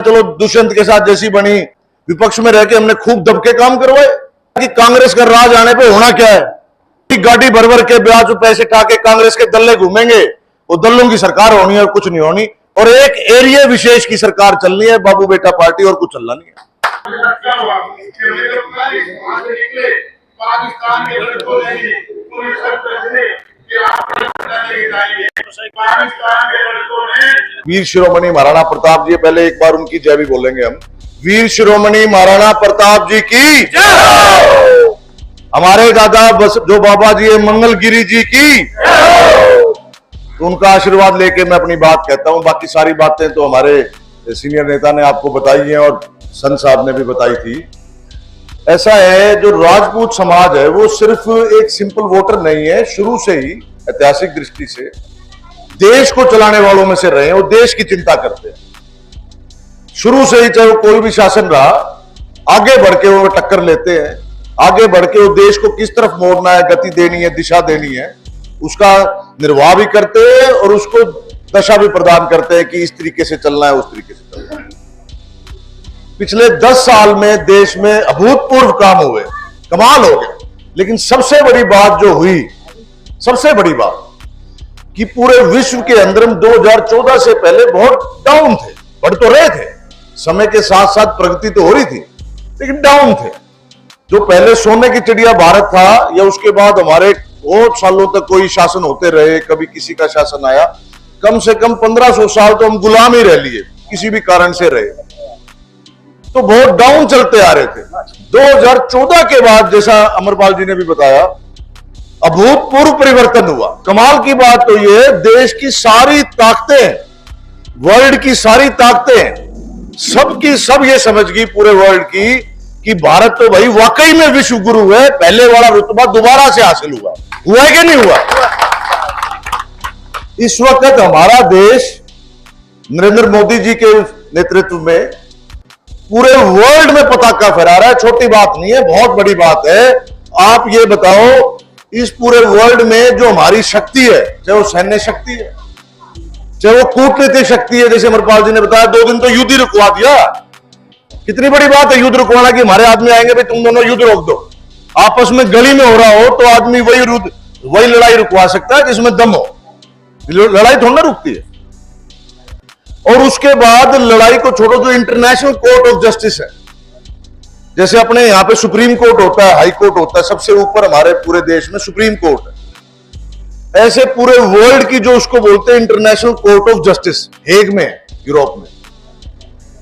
चलो दुष्यंत के साथ जैसी बनी, विपक्ष में रह के हमने खूब दबके काम करवाए कि कांग्रेस का राज आने पे होना क्या है कि गाड़ी भर भर के ब्याज पैसे खा के कांग्रेस के दल्ले घूमेंगे, वो दल्लों की सरकार होनी है और कुछ नहीं होनी, और एक एरिया विशेष की सरकार चलनी है, बाबू बेटा पार्टी, और कुछ चलना नहीं है। पाकिस्तान के लड़कों ने पूरी वीर शिरोमणि महाराणा प्रताप जी, पहले एक बार उनकी जय भी बोलेंगे हम। वीर शिरोमणि महाराणा प्रताप जी की जय। हमारे दादा जो बाबा जी है मंगलगिरी जी की, तो उनका आशीर्वाद लेके मैं अपनी बात कहता हूं। बाकी सारी बातें तो हमारे सीनियर नेता ने आपको बताई हैं और संत साहब ने भी बताई थी। ऐसा है, जो राजपूत समाज है वो सिर्फ एक सिंपल वोटर नहीं है, शुरू से ही ऐतिहासिक दृष्टि से देश को चलाने वालों में से रहे हैं। वो देश की चिंता करते हैं शुरू से ही, चाहे वो कोई भी शासन रहा, आगे बढ़ के वो टक्कर लेते हैं, आगे बढ़ के वो देश को किस तरफ मोड़ना है, गति देनी है, दिशा देनी है, उसका निर्वाह भी करते हैं और उसको दशा भी प्रदान करते हैं कि इस तरीके से चलना है, उस तरीके से चलना है। पिछले 10 साल में देश में अभूतपूर्व काम हुए, कमाल हो गया। लेकिन सबसे बड़ी बात जो हुई, सबसे बड़ी बात कि पूरे विश्व के अंदर हम 2014 से पहले बहुत डाउन थे, बढ़ तो रहे थे, समय के साथ साथ प्रगति तो हो रही थी, लेकिन डाउन थे। जो पहले सोने की चिड़िया भारत था, या उसके बाद हमारे बहुत सालों तक कोई शासन होते रहे, कभी किसी का शासन आया, कम से कम 1500 साल तो हम गुलाम ही रह लिए, किसी भी कारण से रहे, तो बहुत डाउन चलते आ रहे थे। 2014 के बाद, जैसा अमरपाल जी ने भी बताया, अभूतपूर्व परिवर्तन हुआ। कमाल की बात तो यह, देश की सारी ताकतें, वर्ल्ड की सारी ताकतें, सबकी सब ये समझ गई पूरे वर्ल्ड की कि भारत तो भाई वाकई में विश्व गुरु है, पहले वाला रुतबा दोबारा से हासिल हुआ है कि नहीं हुआ। इस वक्त हमारा देश नरेंद्र मोदी जी के नेतृत्व में पूरे वर्ल्ड में पताका फहरा रहा है। छोटी बात नहीं है, बहुत बड़ी बात है। आप ये बताओ, इस पूरे वर्ल्ड में जो हमारी शक्ति है, चाहे वो सैन्य शक्ति है, चाहे वो कूटनीतिक शक्ति है, जैसे अमरपाल जी ने बताया 2 दिन तो युद्ध ही रुकवा दिया। कितनी बड़ी बात है युद्ध रुकवाना, कि हमारे आदमी आएंगे भाई तुम दोनों युद्ध रोक दो। आपस में गली में हो रहा हो तो आदमी वही लड़ाई रुकवा सकता है जिसमें दम हो, लड़ाई थोड़ा ना रुकती है। और उसके बाद लड़ाई को छोड़ो, जो इंटरनेशनल कोर्ट ऑफ जस्टिस है, जैसे अपने यहां पे सुप्रीम कोर्ट होता है, हाई कोर्ट होता है, सबसे ऊपर हमारे पूरे देश में सुप्रीम कोर्ट है। ऐसे पूरे वर्ल्ड की जो उसको बोलते हैं international court of justice, Hague में, यूरोप में।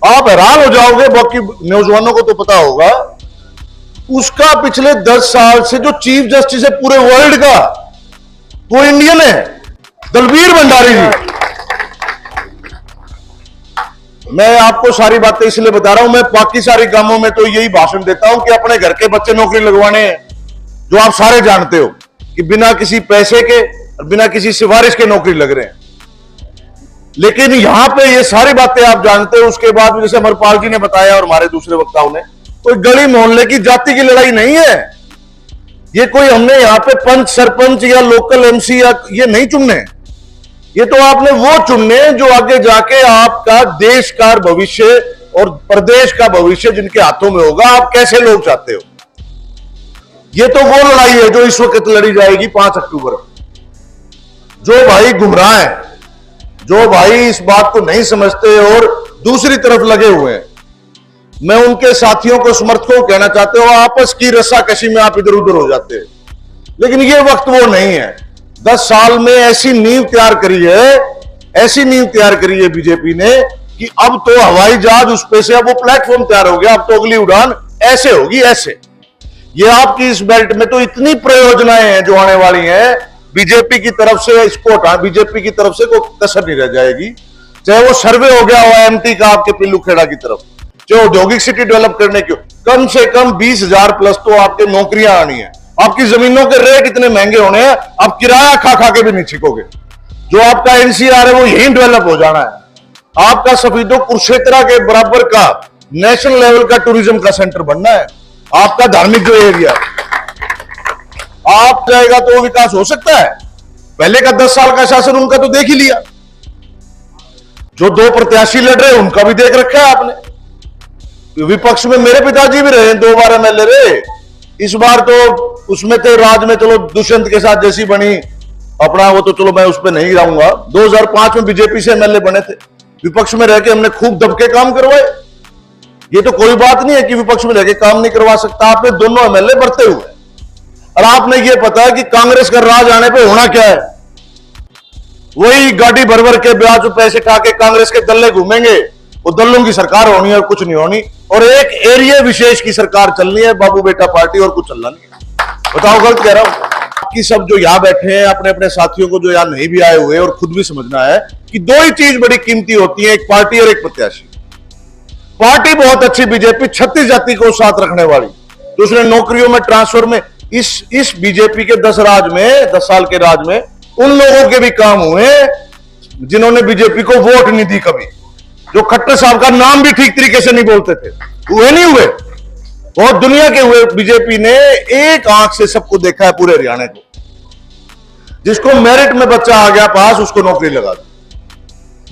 आप हैरान हो जाओगे, बाकी नौजवानों को तो पता होगा, उसका पिछले 10 साल से जो चीफ जस्टिस है पूरे वर्ल्ड का, वो इंडियन है, दलबीर भंडारी जी। मैं आपको सारी बातें इसलिए बता रहा हूं, मैं बाकी सारे गांवों में तो यही भाषण देता हूं कि अपने घर के बच्चे नौकरी लगवाने हैं, जो आप सारे जानते हो कि बिना किसी पैसे के और बिना किसी सिफारिश के नौकरी लग रहे हैं। लेकिन यहां पे ये सारी बातें आप जानते हो। उसके बाद जैसे अमरपाल जी ने बताया और हमारे दूसरे वक्ताओं ने, कोई गली मोहल्ले की जाति की लड़ाई नहीं है ये। कोई हमने यहां पे पंच, सरपंच या लोकल एमसी या ये नहीं चुनने, ये तो आपने वो चुनने जो आगे जाके आपका देश का भविष्य और प्रदेश का भविष्य जिनके हाथों में होगा। आप कैसे लोग चाहते हो, ये तो वो लड़ाई है जो इस वक्त लड़ी जाएगी 5 अक्टूबर। जो भाई गुमराह है, जो भाई इस बात को नहीं समझते और दूसरी तरफ लगे हुए हैं, मैं उनके साथियों को, समर्थकों को कहना चाहते हो, आपस की रस्साकशी में आप इधर उधर हो जाते हैं। लेकिन ये वक्त वो नहीं है। 10 साल में ऐसी नींव तैयार करी है, ऐसी नींव तैयार करी है बीजेपी ने कि अब तो हवाई जहाज उस पे से अब वो प्लेटफॉर्म तैयार हो गया। अब तो अगली उड़ान ऐसे होगी, ऐसे। ये आपकी इस बेल्ट में तो इतनी प्रयोजनाएं हैं जो आने वाली हैं बीजेपी की तरफ से, इसको बीजेपी की तरफ से कोई कसर नहीं रह जाएगी। चाहे वो सर्वे हो गया हो एमटी का आपके पिल्लू खेड़ा की तरफ, चाहे औद्योगिक सिटी डेवलप करने की, कम से कम 20,000 प्लस तो आपके नौकरियां आनी है। आपकी जमीनों के रेट इतने महंगे होने हैं, आप किराया खा खा के भी नहीं छिकोगे। जो आपका एनसीआर है वो यहीं डेवलप हो जाना है। आपका सफीदो कुरुक्षेत्र के बराबर का नेशनल लेवल का टूरिज्म का सेंटर बनना है। आपका धार्मिक जो एरिया आप जाएगा तो विकास हो सकता है। पहले का 10 साल का शासन उनका तो देख ही लिया। जो दो प्रत्याशी लड़ रहे हैं उनका भी देख रखा है आपने। विपक्ष में मेरे पिताजी भी रहे, 2 बार एमएलए रहे। इस बार तो उसमें थे राज में, चलो दुष्यंत के साथ जैसी बनी अपना, वो तो चलो मैं उस पर नहीं जाऊंगा। 2005 में बीजेपी से एमएलए बने थे, विपक्ष में रह के हमने खूब दबके काम करवाए। ये तो कोई बात नहीं है कि विपक्ष में रह के काम नहीं करवा सकता। आपने दोनों एमएलए बढ़ते हुए, और आपने ये पता है कि कांग्रेस का राज आने पे होना क्या है, वही गाड़ी भर भर के ब्याज पे पैसे खा के कांग्रेस के दल्ले घूमेंगे। वो दल्लों की सरकार होनी है और कुछ नहीं होनी, और एक एरिया विशेष की सरकार चलनी है, बाबू बेटा पार्टी, और कुछ चलना नहीं। बताओ गलत कह रहा हूं कि सब जो यहां बैठे हैं, अपने अपने साथियों को जो यहां नहीं भी आए हुए, और खुद भी समझना है कि 2 ही चीज बड़ी कीमती होती है, एक पार्टी और एक प्रत्याशी। पार्टी बहुत अच्छी बीजेपी, 36 जाति को साथ रखने वाली, तो उसने नौकरियों में ट्रांसफर में इस बीजेपी के 10 साल के राज में उन लोगों के भी काम हुए जिन्होंने बीजेपी को वोट नहीं दी कभी, जो खट्टर साहब का नाम भी ठीक तरीके से नहीं बोलते थे, हुए नहीं हुए, बहुत दुनिया के हुए। बीजेपी ने एक आंख से सबको देखा है, पूरे हरियाणा को। जिसको मेरिट में बच्चा आ गया पास, उसको नौकरी लगा दी।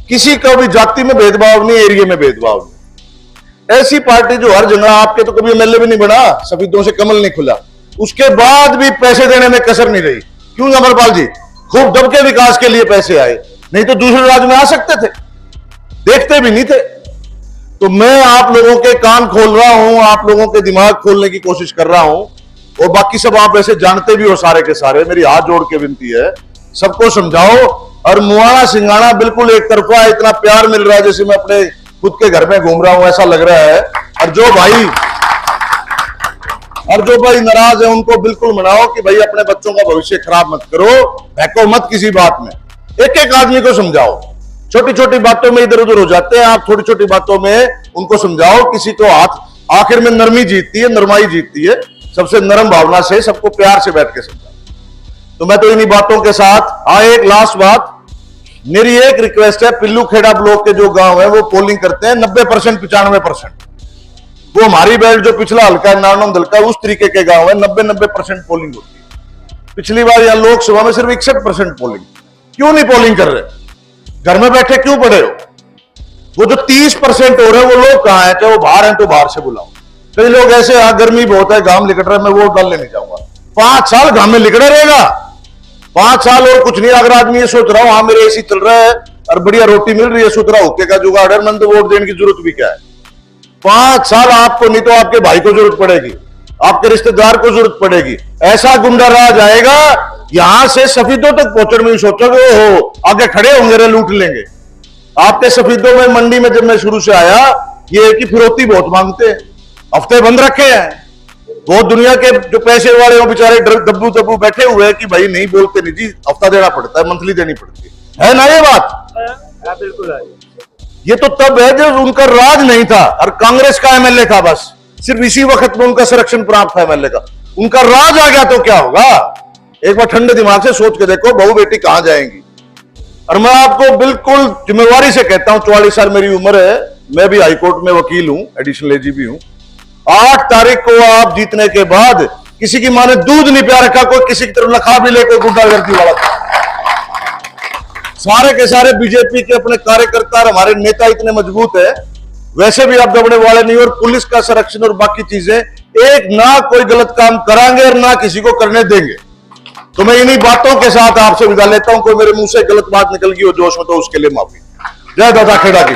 किसी का भी जाति में भेदभाव नहीं, एरिया में भेदभाव नहीं। ऐसी पार्टी जो हर जगह, आपके तो कभी एमएलए भी नहीं बना, सफेदों से कमल नहीं खुला, उसके बाद भी पैसे देने में कसर नहीं रही। क्यों अमरपाल जी? खूब दबके विकास के लिए पैसे आए, नहीं तो दूसरे राज्य में आ सकते थे, देखते भी नहीं थे। तो मैं आप लोगों के कान खोल रहा हूं, आप लोगों के दिमाग खोलने की कोशिश कर रहा हूं, और बाकी सब आप ऐसे जानते भी हो सारे के सारे। मेरी हाथ जोड़ के विनती है, सबको समझाओ। और मुआना सिंगाना बिल्कुल एक तरफा है, इतना प्यार मिल रहा है जैसे मैं अपने खुद के घर में घूम रहा हूं, ऐसा लग रहा है। और जो भाई नाराज है, उनको बिल्कुल मनाओ कि भाई अपने बच्चों का भविष्य खराब मत करो, बहको मत किसी बात में। एक एक आदमी को समझाओ, छोटी छोटी बातों में इधर उधर हो जाते हैं आप, छोटी छोटी बातों में उनको समझाओ। किसी को हाथ, आखिर में नरमी जीतती है, नरमाई जीतती है। सबसे नरम भावना से सबको प्यार से बैठ के समझाओ। तो मैं तो इन्हीं बातों के साथ एक लास्ट बात, मेरी एक रिक्वेस्ट है, पिल्लू खेड़ा ब्लॉक के जो गांव है वो पोलिंग करते हैं 90% 95%। वो हमारी बेल्ट जो पिछला हल्का है, नारनौंद हल्का, उस तरीके के गांव है, 90% पोलिंग होती है। पिछली बार यहां लोकसभा में सिर्फ 61% पोलिंग। क्यों नहीं पोलिंग कर रहे? घर में बैठे क्यों पड़े हो? वो जो 30% हो रहे हैं वो लोग कहां है? चाहे वो बाहर हैं तो बाहर से बुलाओ। कई लोग ऐसे, गर्मी बहुत है, घाम लिकट रहा है, मैं वोट डालने नहीं जाऊंगा। 5 साल घाम में लिकड़ा रहेगा, 5 साल और कुछ नहीं। अगर आदमी ये सोच रहा हूं, हाँ मेरे एसी चल रहा है और बढ़िया रोटी मिल रही है, सोच रहा हुक्के का जुगाड़ है, मन तो वोट देने की जरूरत भी क्या है? 5 साल आपको नहीं तो आपके भाई को जरूरत पड़ेगी, आपके रिश्तेदार को जरूरत पड़ेगी। ऐसा गुंडा राज आएगा, यहां से सफेदों तक पहुंचने में सोचोगे हो आगे खड़े होंगे रे, लूट लेंगे। आपके सफेदों में मंडी में जब मैं शुरू से आया, ये है कि फिरौती बहुत मांगते हैं, हफ्ते बंद रखे हैं। बहुत दुनिया के जो पैसे वाले हो बेचारे दब्बू दब्बू बैठे हुए हैं कि भाई नहीं बोलते नहीं जी, हफ्ता देना पड़ता है, मंथली देनी पड़ती है ना ये बात? बिल्कुल है। ये तो तब है जब उनका राज नहीं था और कांग्रेस का एमएलए था, बस सिर्फ इसी वक्त में उनका संरक्षण प्राप्त था एमएलए का। उनका राज आ गया तो क्या होगा? एक बार ठंडे दिमाग से सोच के देखो, बहू बेटी कहां जाएंगी। और मैं आपको बिल्कुल जिम्मेवारी से कहता हूं, 44 साल मेरी उम्र है, मैं भी हाईकोर्ट में वकील हूं, एडिशनल एजीपी हूं। 8 तारीख को आप जीतने के बाद किसी की मां ने दूध नहीं प्या रखा, कोई किसी की तरफ लखा भी ले, कोई गुंडागर्दी वाला था। सारे के सारे बीजेपी के अपने कार्यकर्ता और हमारे नेता इतने मजबूत है, वैसे भी आप दबने वाले नहीं। और पुलिस का संरक्षण और बाकी चीजें, एक ना कोई गलत काम कराएंगे और ना किसी को करने देंगे। तो मैं इन्हीं बातों के साथ आपसे विदा लेता हूं। कोई मेरे मुंह से गलत बात निकल गई हो जोश में तो उसके लिए माफी। जय दादा खेड़ा की।